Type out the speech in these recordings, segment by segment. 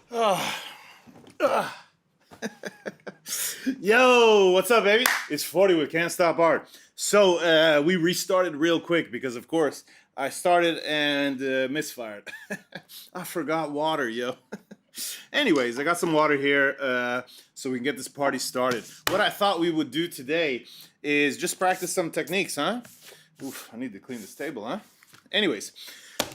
Oh, Yo, what's up, baby? It's Fordee with Can't Stop Art. So we restarted real quick because, of course, I started and misfired. I forgot water, yo. Anyways, I got some water here so we can get this party started. What I thought we would do today is just practice some techniques, huh? Oof, I need to clean this table, huh? Anyways,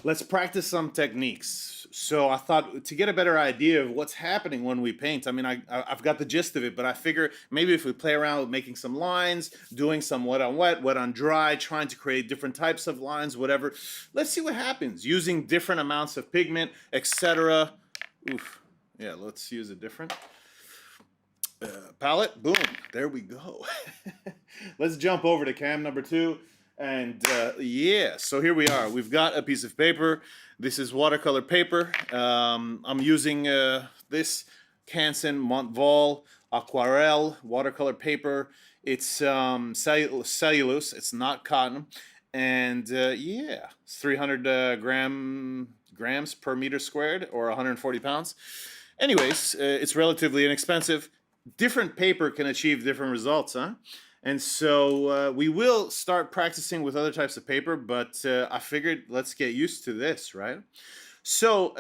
let's practice some techniques. So I thought to get a better idea of what's happening when we paint. I mean, I've got the gist of it, but I figure maybe if we play around with making some lines, doing some wet on wet, wet on dry, trying to create different types of lines, whatever. Let's see what happens using different amounts of pigment, etc. Oof. Yeah, let's use a different palette. Boom. There we go. Let's jump over to cam number 2. And yeah, so here we are. We've got a piece of paper. This is watercolor paper. I'm using this Canson Montval Aquarelle watercolor paper. It's cellulose. It's not cotton. And yeah, it's 300 grams per meter squared, or 140 pounds. Anyways, it's relatively inexpensive. Different paper can achieve different results, huh? And so we will start practicing with other types of paper, but I figured let's get used to this, right? So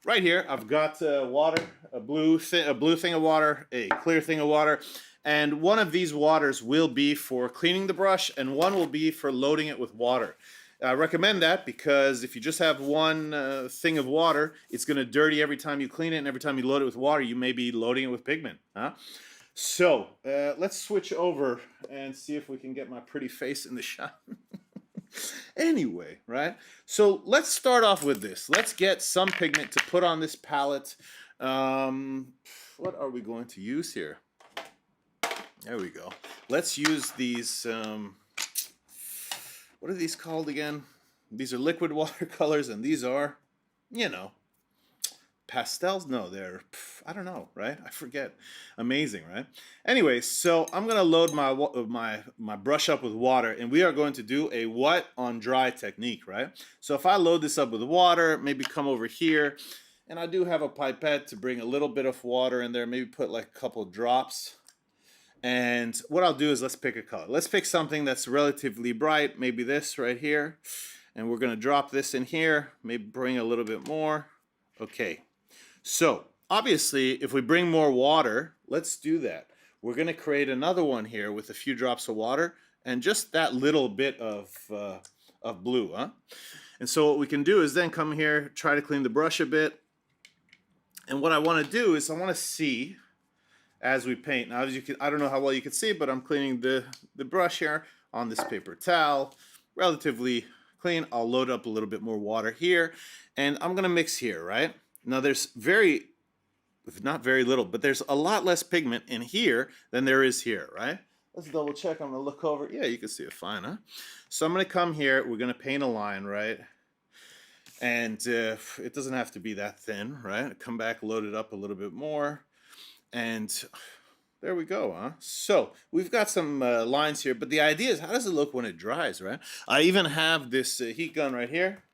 right here, I've got water, a blue thing of water, a clear thing of water, and one of these waters will be for cleaning the brush, and one will be for loading it with water. I recommend that because if you just have one thing of water, it's going to dirty every time you clean it, and every time you load it with water, you may be loading it with pigment, huh? So let's switch over and see if we can get my pretty face in the shot. Anyway, right? So let's start off with this. Let's get some pigment to put on this palette. What are we going to use here? There we go. Let's use these, what are these called again? These are liquid watercolors, and these are, you know, pastels. No, they're, I don't know, right? I forget. Amazing, right? Anyway, so I'm gonna load my brush up with water, and we are going to do a wet on dry technique, right? So if I load this up with water, maybe come over here, and I do have a pipette to bring a little bit of water in there, maybe put like a couple drops. And what I'll do is let's pick a color. Let's pick something that's relatively bright, maybe this right here, and we're gonna drop this in here, maybe bring a little bit more. Okay. So, obviously, if we bring more water, let's do that. We're going to create another one here with a few drops of water and just that little bit of blue, huh? And so what we can do is then come here, try to clean the brush a bit. And what I want to do is I want to see as we paint. Now, as you can, I don't know how well you can see, but I'm cleaning the brush here on this paper towel. Relatively clean. I'll load up a little bit more water here. And I'm going to mix here, right? Now there's not very little, but there's a lot less pigment in here than there is here, right? Let's double check. I'm gonna look over. Yeah, you can see it fine, huh? So I'm gonna come here. We're gonna paint a line, right? And it doesn't have to be that thin, right? Come back, load it up a little bit more, and there we go, huh? So we've got some lines here, but the idea is how does it look when it dries, right? I even have this heat gun right here.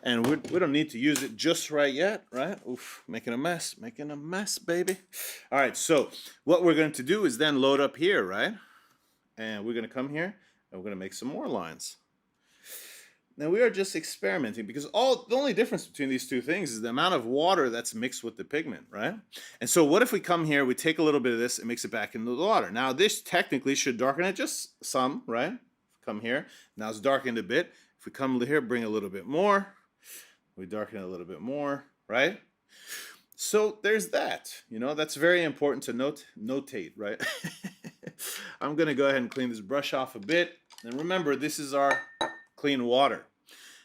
And we don't need to use it just right yet, right? Oof, making a mess, baby. All right, so what we're going to do is then load up here, right? And we're going to come here, and we're going to make some more lines. Now, we are just experimenting because the only difference between these two things is the amount of water that's mixed with the pigment, right? And so what if we come here, we take a little bit of this and mix it back into the water. Now, this technically should darken it just some, right? Come here. Now it's darkened a bit. If we come here, bring a little bit more. We darken it a little bit more, right? So there's that. You know, that's very important to notate, right? I'm going to go ahead and clean this brush off a bit. And remember, this is our clean water.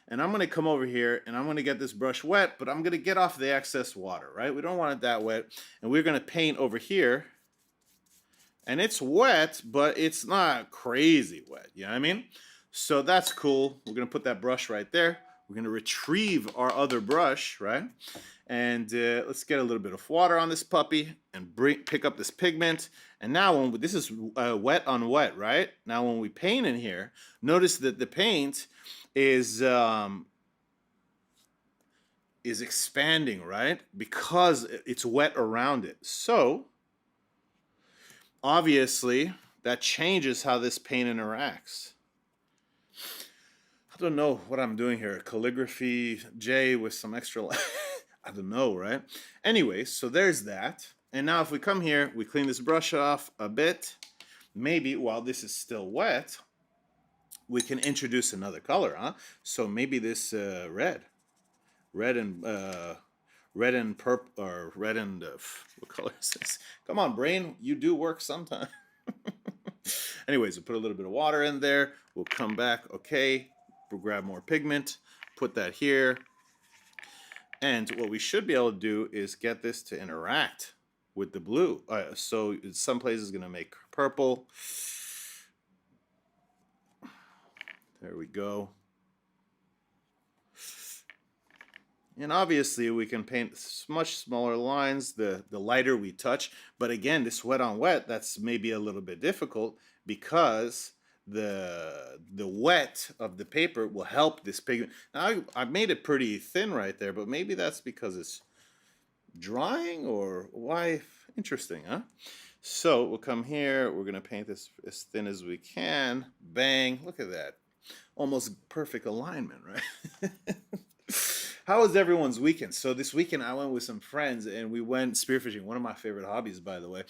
And I'm going to come over here, and I'm going to get this brush wet, but I'm going to get off the excess water, right? We don't want it that wet. And we're going to paint over here. And it's wet, but it's not crazy wet. You know what I mean? So that's cool. We're going to put that brush right there. We're going to retrieve our other brush, right? And let's get a little bit of water on this puppy and pick up this pigment. And now, this is wet on wet, right? Now, when we paint in here, notice that the paint is is expanding, right? Because it's wet around it. So obviously that changes how this paint interacts. I don't know what I'm doing here. Calligraphy J with some extra I don't know, right? Anyway, so there's that. And now if we come here, we clean this brush off a bit. Maybe while this is still wet, we can introduce another color, huh? So maybe this red and purple, or red and what color is this? Come on, brain, you do work sometime. Anyways, we'll put a little bit of water in there. We'll come back. Okay, we'll grab more pigment, put that here. And what we should be able to do is get this to interact with the blue. So some places it's going to make purple. There we go. And obviously we can paint much smaller lines the lighter we touch. But again, this wet on wet, that's maybe a little bit difficult because the wet of the paper will help this pigment. Now I made it pretty thin right there, but maybe that's because it's drying or why. Interesting, huh? So we'll come here. We're going to paint this as thin as we can. Bang. Look at that. Almost perfect alignment, right? How was everyone's weekend? So this weekend I went with some friends and we went spearfishing, one of my favorite hobbies, by the way.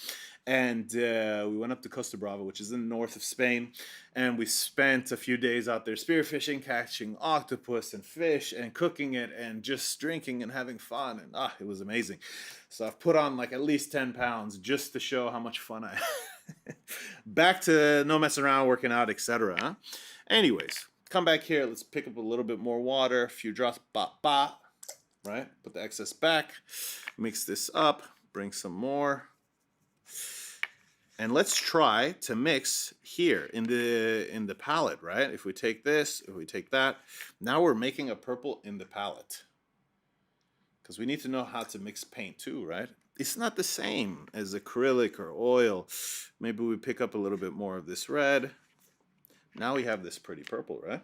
And we went up to Costa Brava, which is in the north of Spain. And we spent a few days out there spearfishing, catching octopus and fish and cooking it and just drinking and having fun. And it was amazing. So I've put on like at least 10 pounds just to show how much fun I had. Back to no messing around, working out, etc. Huh? Anyways. Come back here, let's pick up a little bit more water, a few drops, right? Put the excess back, mix this up, bring some more. And let's try to mix here in the palette, right? If we take this, if we take that, now we're making a purple in the palette. Because we need to know how to mix paint too, right? It's not the same as acrylic or oil. Maybe we pick up a little bit more of this red. Now we have this pretty purple, right?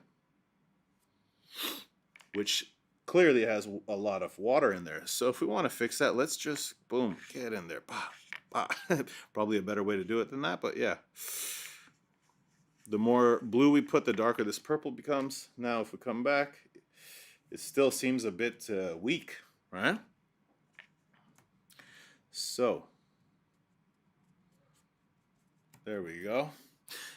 Which clearly has a lot of water in there. So if we want to fix that, let's just, boom, get in there. Probably a better way to do it than that, but yeah. The more blue we put, the darker this purple becomes. Now if we come back, it still seems a bit weak, right? So, there we go.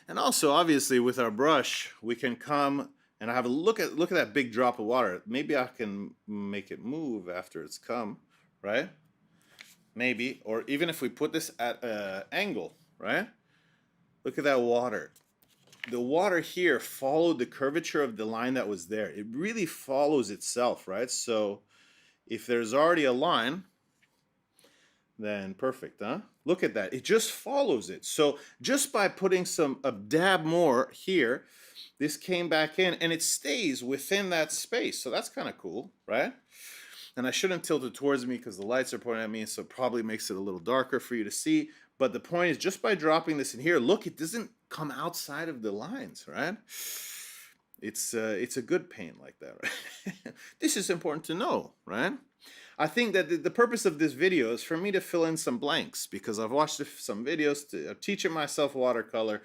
And also, obviously, with our brush, we can come and have a look at that big drop of water. Maybe I can make it move after it's come, right? Maybe, or even if we put this at an angle, right? Look at that water. The water here followed the curvature of the line that was there. It really follows itself, right? So if there's already a line, then perfect, huh? Look at that. It just follows it. So just by putting a dab more here, this came back in and it stays within that space. So that's kind of cool, right? And I shouldn't tilt it towards me because the lights are pointing at me, so it probably makes it a little darker for you to see. But the point is, just by dropping this in here, look, it doesn't come outside of the lines, right? It's a good paint like that, right? This is important to know, right? I think that the purpose of this video is for me to fill in some blanks because I've watched some videos to teaching myself watercolor.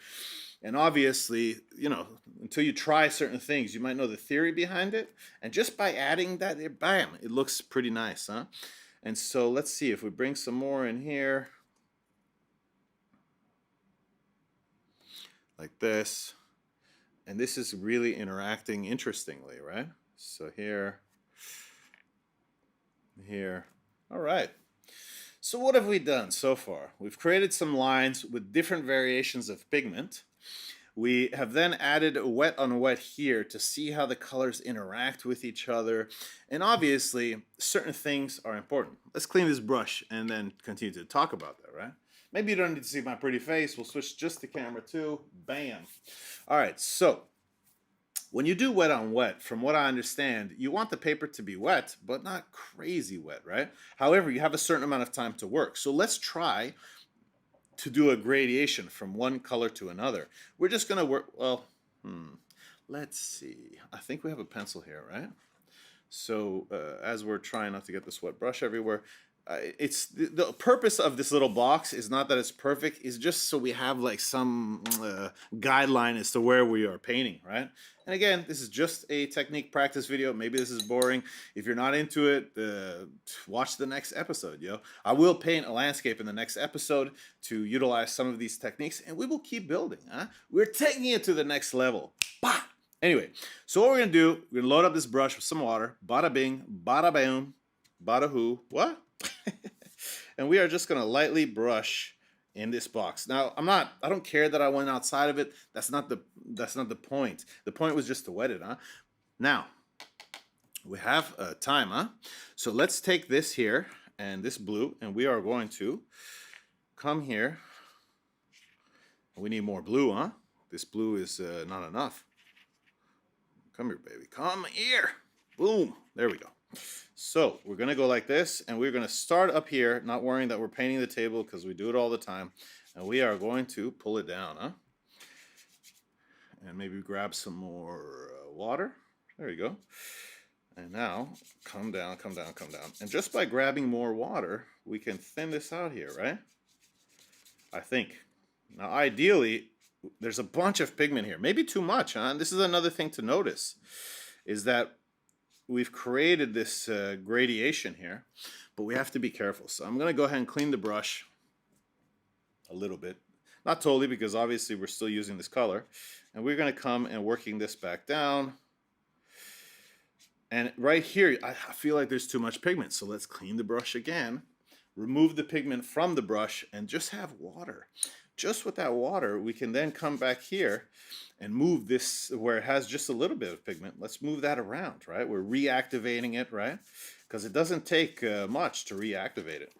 And obviously, you know, until you try certain things, you might know the theory behind it. And just by adding that, bam, it looks pretty nice, huh? And so let's see if we bring some more in here. Like this. And this is really interacting interestingly, right? So here. All right. So what have we done so far? We've created some lines with different variations of pigment. We have then added a wet on wet here to see how the colors interact with each other. And obviously, certain things are important. Let's clean this brush and then continue to talk about that, right? Maybe you don't need to see my pretty face. We'll switch just to camera 2. Bam. All right, so when you do wet on wet, from what I understand, you want the paper to be wet, but not crazy wet, right? However, you have a certain amount of time to work. So let's try to do a gradation from one color to another. We're just going to work, well, let's see. I think we have a pencil here, right? So as we're trying not to get this wet brush everywhere, it's the purpose of this little box is not that it's perfect, it's just so we have like some guideline as to where we are painting, right? And again, this is just a technique practice video. Maybe this is boring. If you're not into it, watch the next episode, yo. I will paint a landscape in the next episode to utilize some of these techniques, and we will keep building, huh? We're taking it to the next level. Bah! Anyway, so what we're gonna do, we're gonna load up this brush with some water. Bada bing, bada boom, bada hoo. What? And we are just gonna lightly brush in this box. Now, I don't care that I went outside of it. That's not the point. The point was just to wet it, huh? Now, we have time, huh? So let's take this here and this blue, and we are going to come here. We need more blue, huh? This blue is not enough. Come here, baby. Come here. Boom. There we go. So we're going to go like this, and we're going to start up here, not worrying that we're painting the table because we do it all the time. And we are going to pull it down, huh? And maybe grab some more water. There you go. And now, come down, come down, come down. And just by grabbing more water, we can thin this out here, right? I think. Now, ideally, there's a bunch of pigment here. Maybe too much, huh? And this is another thing to notice, is that we've created this gradation here, but we have to be careful. So I'm going to go ahead and clean the brush a little bit. Not totally, because obviously we're still using this color. And we're going to come and working this back down. And right here, I feel like there's too much pigment. So let's clean the brush again, remove the pigment from the brush, and just have water. Just with that water, we can then come back here and move this where it has just a little bit of pigment. Let's move that around, right? We're reactivating it, right? Because it doesn't take much to reactivate it.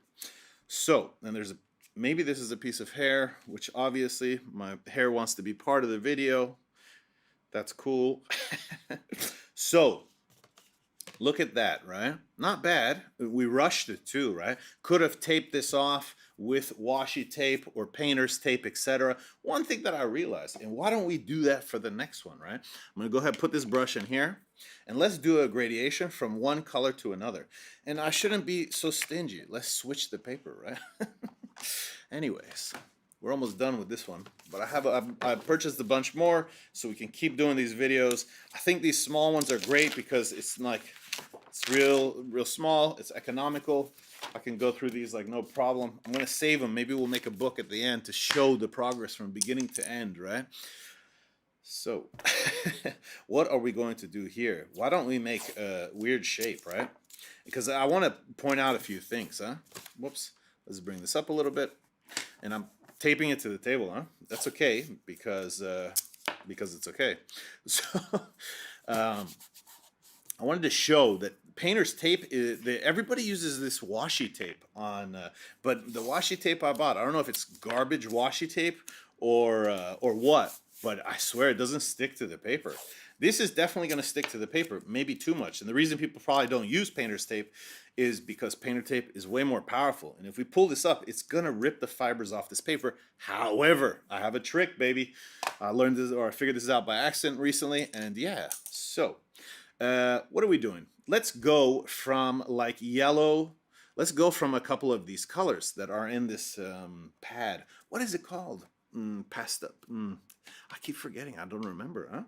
So, and maybe this is a piece of hair, which obviously my hair wants to be part of the video. That's cool. So, look at that, right? Not bad. We rushed it too, right? Could have taped this off with washi tape or painter's tape, etc. One thing that I realized, and why don't we do that for the next one, right? I'm going to go ahead and put this brush in here, and let's do a gradation from one color to another. And I shouldn't be so stingy. Let's switch the paper, right? Anyways, we're almost done with this one, but I purchased a bunch more so we can keep doing these videos. I think these small ones are great because it's real small, it's economical. I can go through these like no problem. I'm going to save them. Maybe we'll make a book at the end to show the progress from beginning to end, right? So, what are we going to do here? Why don't we make a weird shape, right? Because I want to point out a few things, huh? Whoops. Let's bring this up a little bit. And I'm taping it to the table, huh? That's okay because it's okay. So, I wanted to show that painter's tape everybody uses this washi tape on, but the washi tape I bought, I don't know if it's garbage washi tape or what, but I swear it doesn't stick to the paper. This is definitely going to stick to the paper, maybe too much. And the reason people probably don't use painter's tape is because painter tape is way more powerful. And if we pull this up, it's going to rip the fibers off this paper. However, I have a trick, baby. I learned this, or I figured this out by accident recently, and yeah. So, what are we doing? Let's go from like yellow. Let's go from a couple of these colors that are in this pad. What is it called? Pastel. I keep forgetting. I don't remember, huh?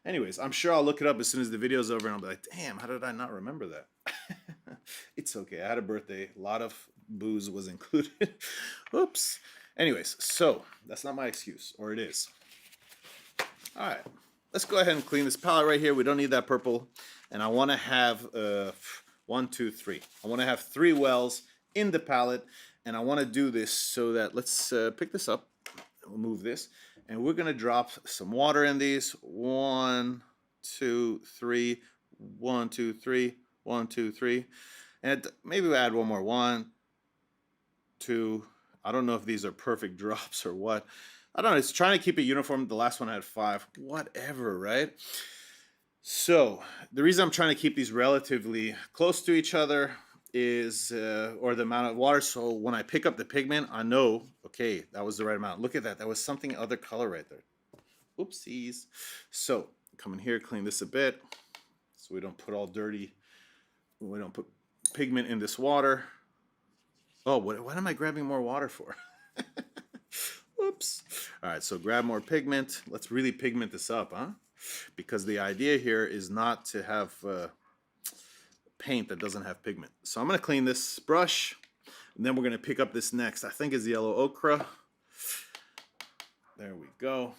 Anyways, I'm sure I'll look it up as soon as the video's over and I'll be like, damn, how did I not remember that? It's okay. I had a birthday. A lot of booze was included. Oops. Anyways, so that's not my excuse, or it is. All right. Let's go ahead and clean this palette right here. We don't need that purple. And I want to have 1, 2, 3. I want to have 3 wells in the palette. And I want to do this so that, let's pick this up. We'll move this. And we're going to drop some water in these. 1, 2, 3. 1, 2, 3. 1, 2, 3. And maybe we'll add one more. 1, 2. I don't know if these are perfect drops or what. I don't know. It's trying to keep it uniform. The last one had 5. Whatever, right? So the reason I'm trying to keep these relatively close to each other is, or the amount of water. So when I pick up the pigment, I know, okay, that was the right amount. Look at that. That was something other color right there. Oopsies. So come in here, clean this a bit so we don't put all dirty We don't put pigment in this water. Oh, what am I grabbing more water for? Oops. All right, so grab more pigment. Let's really pigment this up, huh? Because the idea here is not to have paint that doesn't have pigment. So I'm going to clean this brush, and then we're going to pick up this next. I think is yellow ochre. There we go.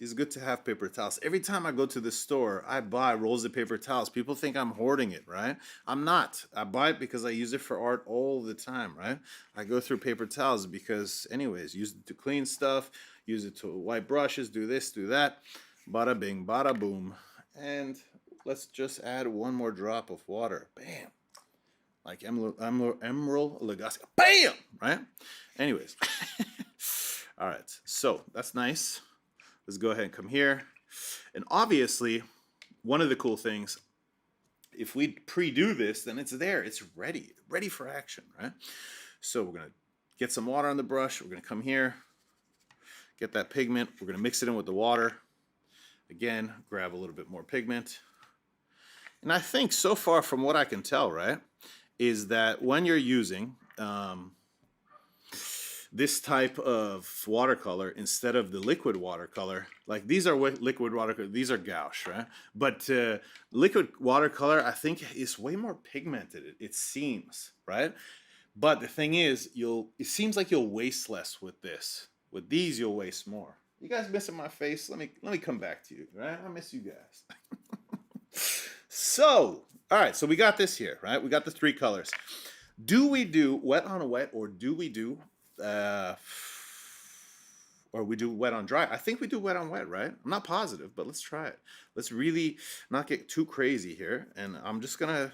It's good to have paper towels. Every time I go to the store, I buy rolls of paper towels. People think I'm hoarding it, right? I'm not. I buy it because I use it for art all the time, right? I go through paper towels because, anyways, use it to clean stuff, use it to wipe brushes, do this, do that. Bada bing, bada boom. And let's just add one more drop of water. Bam. Like Emerald Lagasse. Bam! Right? Anyways. All right. So that's nice. Let's go ahead and come here. And obviously, one of the cool things, if we pre-do this, then it's there. It's ready. Ready for action, right? So we're going to get some water on the brush. We're going to come here, get that pigment. We're going to mix it in with the water. Again, grab a little bit more pigment. And I think so far from what I can tell, right, is that when you're using this type of watercolor instead of the liquid watercolor, like these are liquid watercolor, these are gouache, right? But liquid watercolor, I think, is way more pigmented, it seems, right? But the thing is, it seems like you'll waste less with this. With these, you'll waste more. You guys missing my face? Let me come back to you, right? I miss you guys. So, all right, so we got this here, right? We got the three colors. Do we do wet on wet, or do we do wet on dry? I think we do wet on wet, right? I'm not positive, but let's try it. Let's really not get too crazy here, and I'm just gonna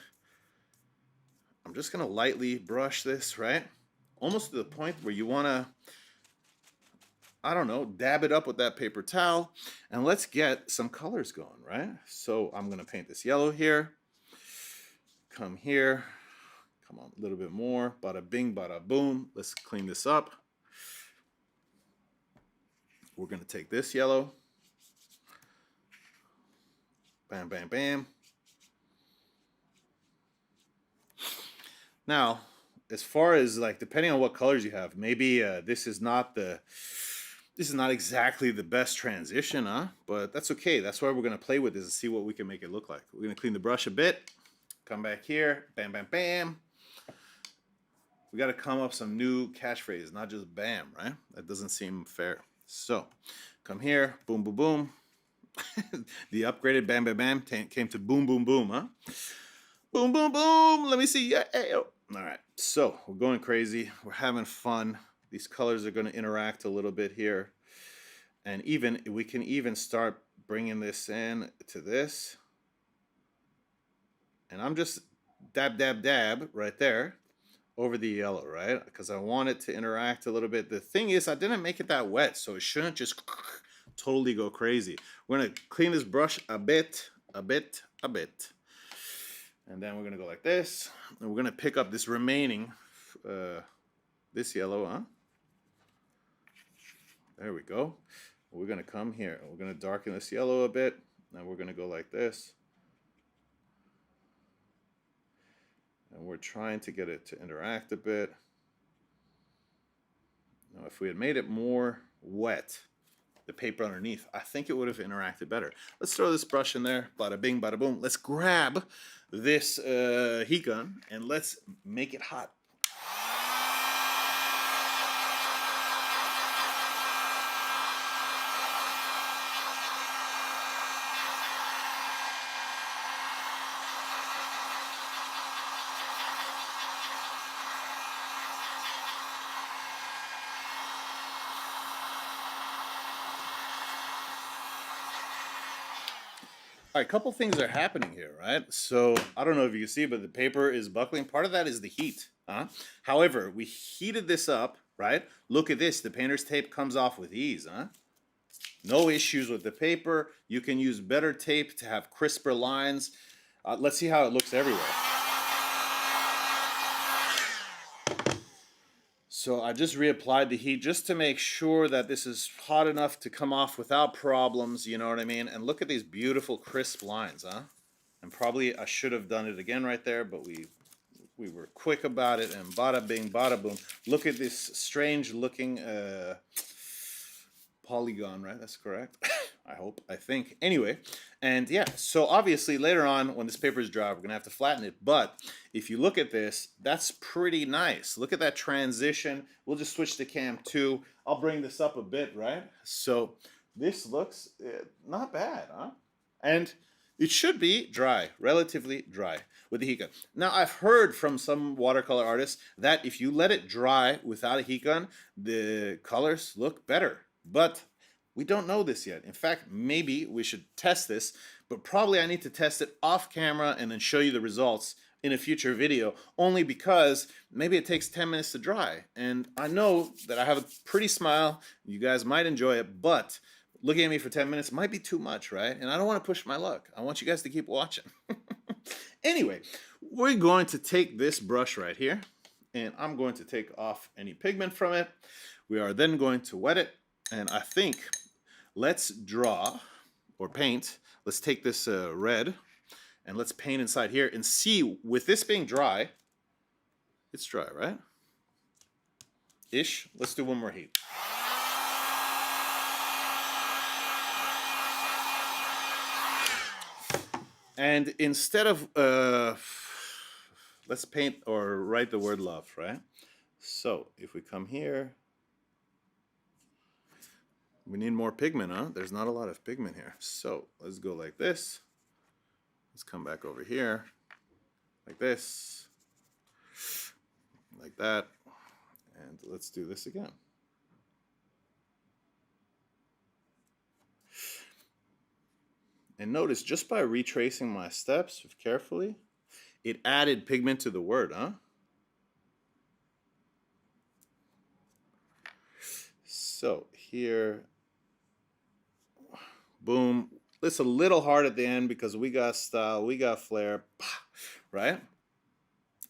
lightly brush this, right? Almost to the point where you wanna, I don't know, dab it up with that paper towel, and let's get some colors going, right? So I'm gonna paint this yellow here. Come here. Come on, a little bit more. Bada bing, bada boom. Let's clean this up. We're gonna take this yellow. Bam, bam, bam. Now, as far as like, depending on what colors you have, maybe this is not exactly the best transition, huh? But that's okay. That's why we're gonna play with this and see what we can make it look like. We're gonna clean the brush a bit. Come back here. Bam, bam, bam. We got to come up with some new catchphrases, not just bam, right? That doesn't seem fair. So, come here, boom, boom, boom. The upgraded bam, bam, bam came to boom, boom, boom, huh? Boom, boom, boom. Let me see. Yeah. All right. So, we're going crazy. We're having fun. These colors are going to interact a little bit here. And we can even start bringing this in to this. And I'm just dab, dab, dab right there over the yellow, right? Because I want it to interact a little bit. The thing is, I didn't make it that wet, so it shouldn't just totally go crazy. We're gonna clean this brush a bit. And then we're gonna go like this. And we're gonna pick up this remaining, this yellow, huh? There we go. We're gonna come here. We're gonna darken this yellow a bit. Now we're gonna go like this. And we're trying to get it to interact a bit. Now, if we had made it more wet, the paper underneath, I think it would have interacted better. Let's throw this brush in there. Bada bing, bada boom. Let's grab this heat gun and let's make it hot. All right, a couple things are happening here, right? So I don't know if you can see, but the paper is buckling. Part of that is the heat. However, we heated this up, right? Look at this. The painter's tape comes off with ease. No issues with the paper. You can use better tape to have crisper lines. Let's see how it looks everywhere. So I just reapplied the heat just to make sure that this is hot enough to come off without problems, you know what I mean? And look at these beautiful crisp lines, huh? I'm And probably I should have done it again right there, but we were quick about it, and bada bing, bada boom. Look at this strange looking polygon, right? That's correct. I hope, I think. Anyway, and yeah, so obviously later on when this paper is dry, we're gonna have to flatten it. But if you look at this, that's pretty nice. Look at that transition. We'll just switch to cam 2. I'll bring this up a bit, right? So this looks not bad, huh? And it should be dry, relatively dry with the heat gun. Now, I've heard from some watercolor artists that if you let it dry without a heat gun, the colors look better. But we don't know this yet. In fact, maybe we should test this, but probably I need to test it off camera and then show you the results in a future video, only because maybe it takes 10 minutes to dry. And I know that I have a pretty smile. You guys might enjoy it, but looking at me for 10 minutes might be too much, right? And I don't want to push my luck. I want you guys to keep watching. Anyway, we're going to take this brush right here, and I'm going to take off any pigment from it. We are then going to wet it, and I think let's draw or paint. Let's take this red, and let's paint inside here and see, with this being dry, it's dry, right? Ish. Let's do one more heat. And instead of, let's paint or write the word love, right? So if we come here, we need more pigment, huh? There's not a lot of pigment here. So let's go like this. Let's come back over here, like this, like that. And let's do this again. And notice, just by retracing my steps carefully, it added pigment to the word, huh? So here, boom. It's a little hard at the end because we got style, we got flair, right?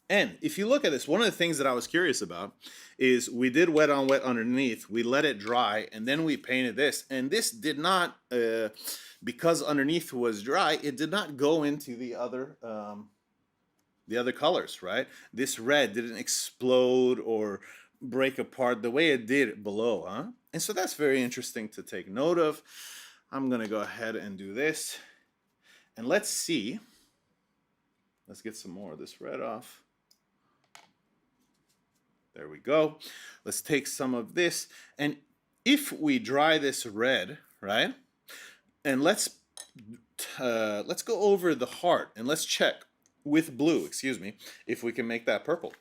And if you look at this, one of the things that I was curious about is we did wet on wet underneath, we let it dry, and then we painted this. And this did not, because underneath was dry, it did not go into the other colors, right? This red didn't explode or break apart the way it did below, huh? And so that's very interesting to take note of. I'm gonna go ahead and do this. And let's see. Let's get some more of this red off. There we go. Let's take some of this. And if we dry this red, right? And let's go over the heart and let's check with blue, excuse me, if we can make that purple.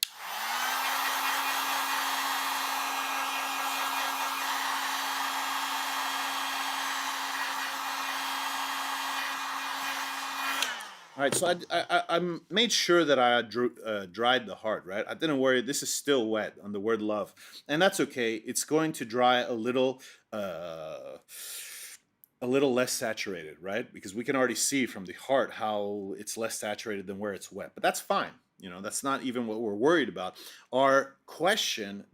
All right, so I made sure that I dried the heart, right? I didn't worry. This is still wet on the word love, and that's okay. It's going to dry a little less saturated, right? Because we can already see from the heart how it's less saturated than where it's wet, but that's fine. You know, that's not even what we're worried about. Our question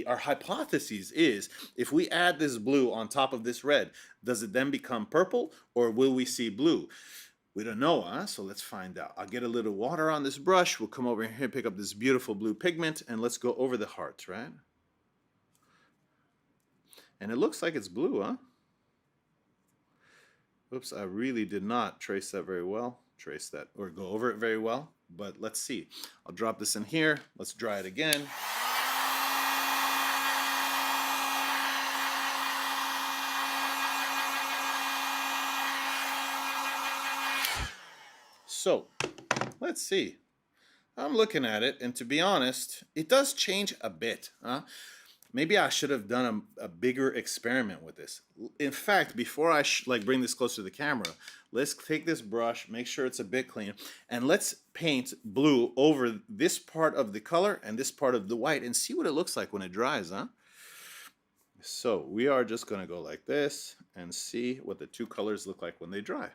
our hypothesis is, if we add this blue on top of this red, does it then become purple, or will we see blue? We don't know, huh? So let's find out. I'll get a little water on this brush. We'll come over here and pick up this beautiful blue pigment, and let's go over the heart, right? And it looks like it's blue, huh? Oops, I really did not trace that very well. Trace that, or go over it very well. But let's see. I'll drop this in here. Let's dry it again. So, let's see. I'm looking at it, and to be honest, it does change a bit, huh? Maybe I should have done a bigger experiment with this. In fact, before I bring this closer to the camera, let's take this brush, make sure it's a bit clean, and let's paint blue over this part of the color and this part of the white and see what it looks like when it dries, huh? So we are just going to go like this and see what the two colors look like when they dry.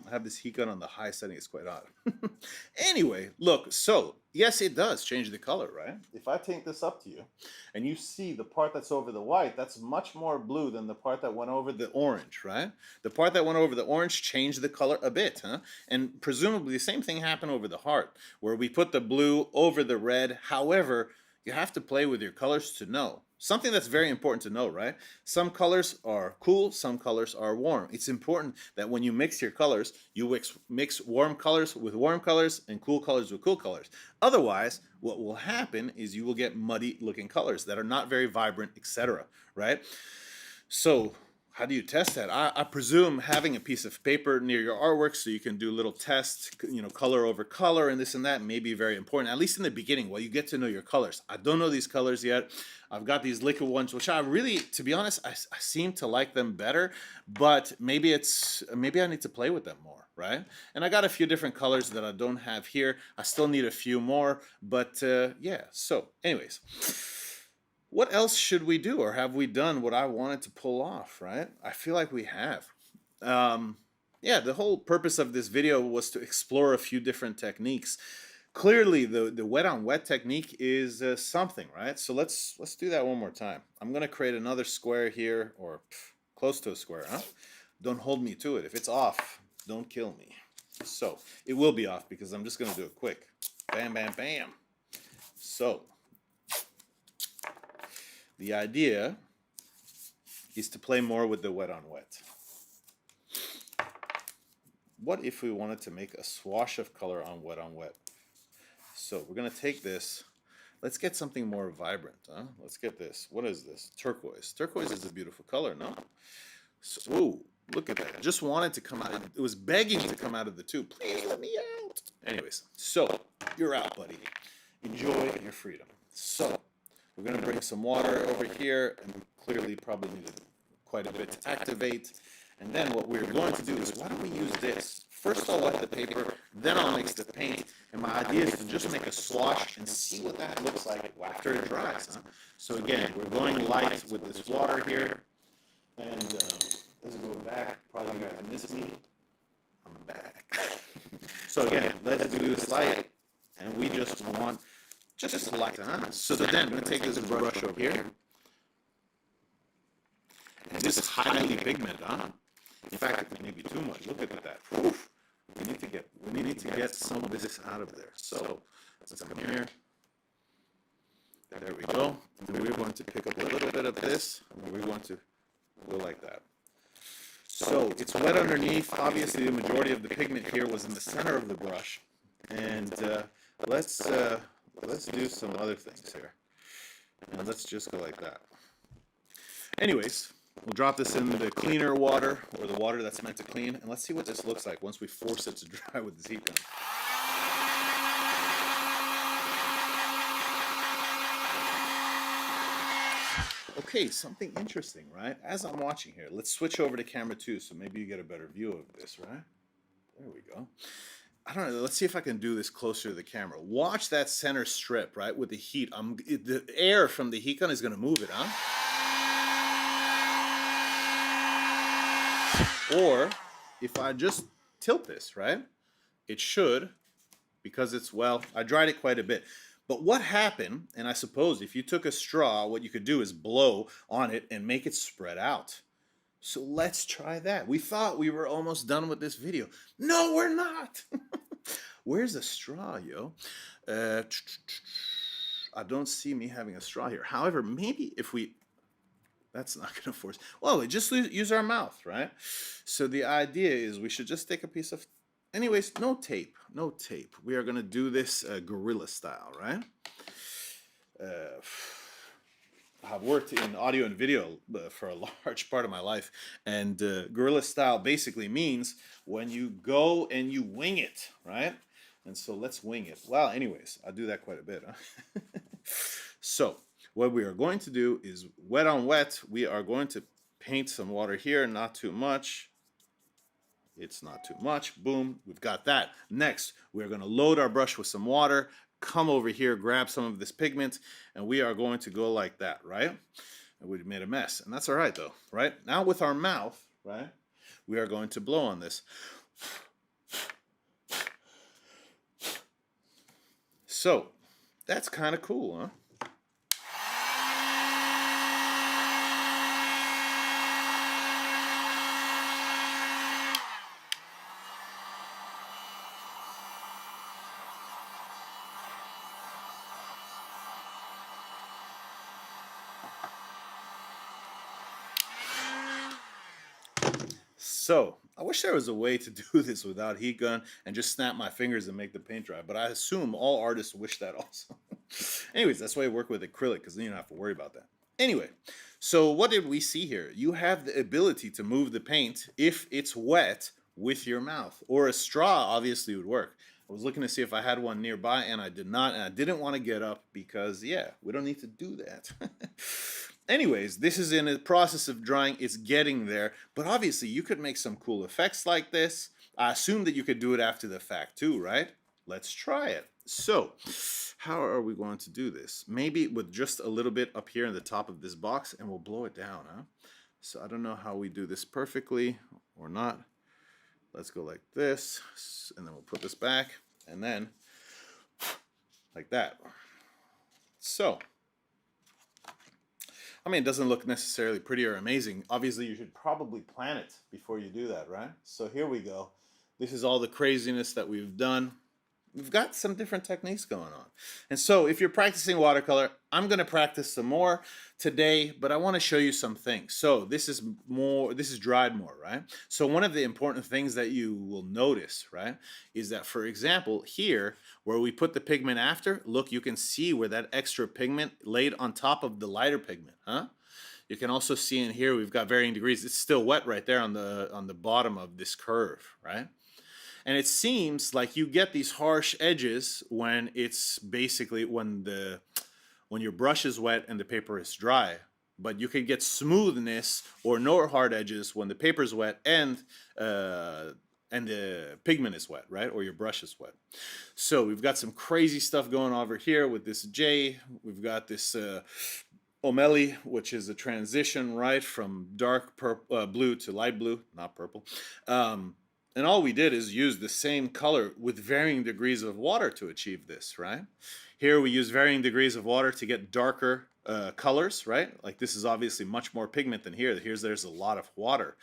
I have this heat gun on the high setting. It's quite odd. Anyway, look, so yes, it does change the color, right? If I take this up to you and you see the part that's over the white, that's much more blue than the part that went over the orange, right? The part that went over the orange changed the color a bit, huh? And presumably the same thing happened over the heart, where we put the blue over the red. However, you have to play with your colors to know. Something that's very important to know, right? Some colors are cool, some colors are warm. It's important that when you mix your colors, you mix warm colors with warm colors and cool colors with cool colors. Otherwise, what will happen is you will get muddy looking colors that are not very vibrant, etc., right? So how do you test that? I presume having a piece of paper near your artwork so you can do little tests, you know, color over color and this and that may be very important, at least in the beginning while you get to know your colors. I don't know these colors yet. I've got these liquid ones, which I really, to be honest, I seem to like them better, but maybe I need to play with them more, right? And I got a few different colors that I don't have here. I still need a few more, but yeah. So anyways, what else should we do, or have we done what I wanted to pull off, right? I feel like we have. Yeah, the whole purpose of this video was to explore a few different techniques. Clearly, the wet on wet technique is something, right? So let's do that one more time. I'm gonna create another square here, or close to a square, huh? Don't hold me to it. If it's off, don't kill me. So it will be off because I'm just gonna do it quick. Bam, bam, bam. So the idea is to play more with the wet on wet. What if we wanted to make a swash of color on wet? So we're going to take this. Let's get something more vibrant. Huh? Let's get this. What is this? Turquoise. Turquoise is a beautiful color, no? So, ooh, look at that. I just wanted to come out. It was begging to come out of the tube. Please let me out. Anyways, so you're out, buddy. Enjoy your freedom. So we're going to bring some water over here, and we clearly probably need quite a bit to activate. And then what we're going to do is, why don't we use this? First I'll wet the paper, then I'll mix the paint, and my idea is to just make a swatch and see what that looks like after it dries. Huh? So again, we're going light with this water here, and let's go back. Probably you guys missed me. I'm back. So again, let's do this light, and we just want just light. Huh? So then I'm going to take this brush over here, and this is highly pigmented. Huh? In fact, it may be too much. Look at that. Oof. We need to get some of this out of there. So let's come here. There we go. And we're going to pick up a little bit of this, and we're going to go like that. So it's wet underneath. Obviously, the majority of the pigment here was in the center of the brush. And let's do some other things here. And let's just go like that. Anyways, we'll drop this in the cleaner water, or the water that's meant to clean, and let's see what this looks like once we force it to dry with this heat gun. Okay, something interesting, right? As I'm watching here, let's switch over to camera 2 so maybe you get a better view of this, right? There we go. I don't know, let's see if I can do this closer to the camera. Watch that center strip, right, with the heat. The air from the heat gun is going to move it, huh? Or if I just tilt this, right, it should, because it's, well, I dried it quite a bit. But what happened, and I suppose if you took a straw, what you could do is blow on it and make it spread out. So let's try that. We thought we were almost done with this video. No, we're not. Where's the straw, yo? I don't see me having a straw here. However, maybe if we... That's not going to force... Well, just use our mouth, right? So the idea is we should just take a piece of... Anyways, no tape. No tape. We are going to do this guerrilla style, right? I've worked in audio and video for a large part of my life. And guerrilla style basically means when you go and you wing it, right? And so let's wing it. Well, anyways, I do that quite a bit. Huh? So what we are going to do is wet on wet. We are going to paint some water here, not too much. It's not too much. Boom, we've got that. Next, we're going to load our brush with some water, come over here, grab some of this pigment, and we are going to go like that, right? And we've made a mess, and that's all right, though, right? Now with our mouth, right, we are going to blow on this. So that's kind of cool, huh? So, I wish there was a way to do this without heat gun and just snap my fingers and make the paint dry, but I assume all artists wish that also. Anyways, that's why I work with acrylic, because then you don't have to worry about that. Anyway, so what did we see here? You have the ability to move the paint if it's wet with your mouth, or a straw obviously would work. I was looking to see if I had one nearby, and I did not, and I didn't want to get up because, yeah, we don't need to do that. Anyways, this is in the process of drying. It's getting there, but obviously you could make some cool effects like this. I assume that you could do it after the fact too, right? Let's try it. So, how are we going to do this? Maybe with just a little bit up here in the top of this box, and we'll blow it down, huh? So I don't know how we do this perfectly or not. Let's go like this, and then we'll put this back, and then like that. So, I mean, it doesn't look necessarily pretty or amazing. Obviously, you should probably plan it before you do that, right? So here we go. This is all the craziness that we've done. We've got some different techniques going on. And so if you're practicing watercolor, I'm going to practice some more today, but I want to show you some things. So this is dried more, right? So one of the important things that you will notice, right, is that, for example, here where we put the pigment after, look, you can see where that extra pigment laid on top of the lighter pigment, huh? You can also see in here we've got varying degrees. It's still wet right there on the bottom of this curve, right? And it seems like you get these harsh edges when it's basically when your brush is wet and the paper is dry. But you can get smoothness or no hard edges when the paper is wet and the pigment is wet, right? Or your brush is wet. So we've got some crazy stuff going on over here with this J. We've got this O'Malley, which is a transition, right, from dark blue to light blue, not purple. And all we did is use the same color with varying degrees of water to achieve this, right? Here we use varying degrees of water to get darker colors, right? Like this is obviously much more pigment than here. There's a lot of water.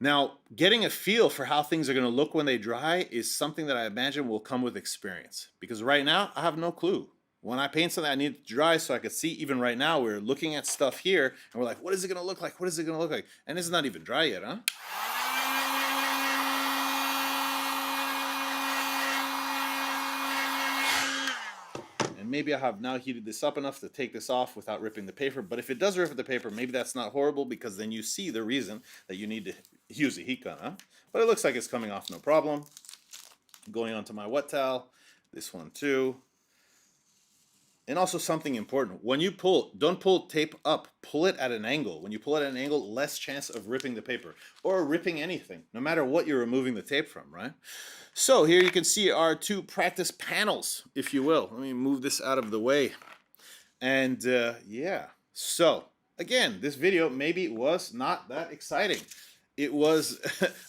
Now, getting a feel for how things are going to look when they dry is something that I imagine will come with experience. Because right now, I have no clue. When I paint something, I need it to dry so I could see. Even right now, we're looking at stuff here, and we're like, what is it going to look like? What is it going to look like? And it's not even dry yet, huh? Maybe I have now heated this up enough to take this off without ripping the paper. But if it does rip the paper, maybe that's not horrible, because then you see the reason that you need to use a heat gun, huh? But it looks like it's coming off no problem. Going on to my wet towel. This one too. And also something important. When you pull, don't pull tape up. Pull it at an angle. When you pull it at an angle, less chance of ripping the paper. Or ripping anything, no matter what you're removing the tape from, right? So here you can see our two practice panels, if you will. Let me move this out of the way. And yeah, so again, this video maybe was not that exciting. It was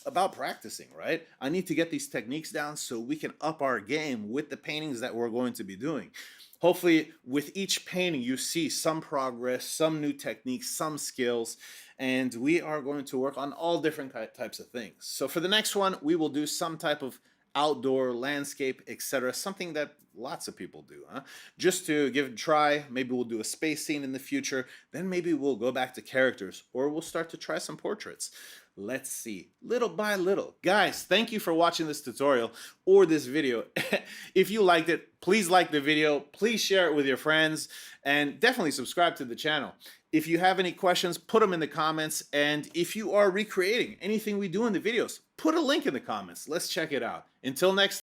about practicing, right? I need to get these techniques down so we can up our game with the paintings that we're going to be doing. Hopefully, with each painting, you see some progress, some new techniques, some skills, and we are going to work on all different types of things. So for the next one, we will do some type of outdoor landscape, etc., something that lots of people do, huh? Just to give it a try. Maybe we'll do a space scene in the future. Then maybe we'll go back to characters, or we'll start to try some portraits. Let's see, little by little. Guys, thank you for watching this tutorial or this video. If you liked it, please like the video, please share it with your friends, and definitely subscribe to the channel. If you have any questions, put them in the comments, and if you are recreating anything we do in the videos, put a link in the comments. Let's check it out. Until next time.